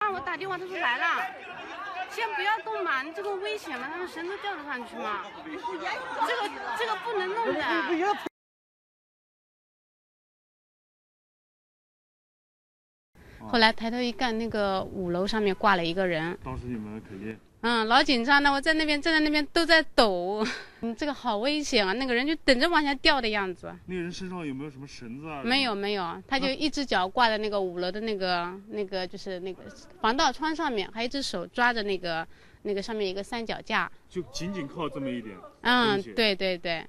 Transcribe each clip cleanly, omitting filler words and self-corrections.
让我打电话，他说来了，先不要动嘛，你这个危险了，他们绳子吊得上去嘛，这个不能弄的。后来抬头一看，那个5楼上面挂了一个人。当时你们肯定老紧张的，我在那边站在那边都在抖，这个好危险啊！那个人就等着往下掉的样子。那个人身上有没有什么绳子啊？没有，他就一只脚挂在那个5楼的那个就是那个防盗窗上面，还一只手抓着那个上面一个三脚架，就仅靠这么一点。对。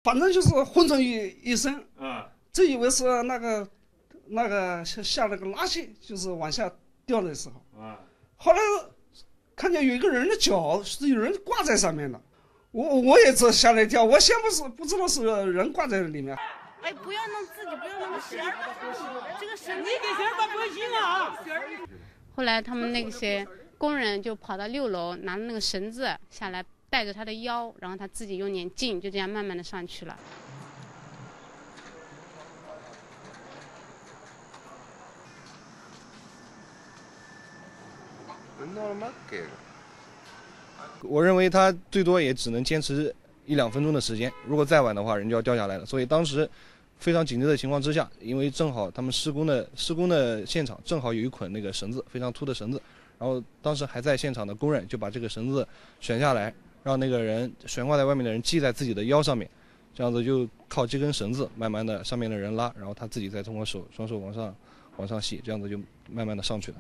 反正就是昏沉一声，这以为是那个下那个垃圾，就是往下掉的时候，后来看见有一个人的脚是有人挂在上面的，我也这吓了一跳，我先不知道是人挂在里面。哎，不要弄自己，不要弄绳，这个绳你给绳儿不行啊！后来他们那些工人就跑到6楼，拿了那个绳子下来，带着他的腰，然后他自己用点劲，就这样慢慢的上去了。我认为他最多也只能坚持1-2分钟的时间，如果再晚的话，人就要掉下来了。所以当时非常紧急的情况之下，因为正好他们施工的现场正好有一捆那个绳子，非常粗的绳子，然后当时还在现场的工人就把这个绳子旋下来，让那个人悬挂在外面的人系在自己的腰上面，这样子就靠这根绳子慢慢的上面的人拉，然后他自己再通过双手往上系，这样子就慢慢的上去了。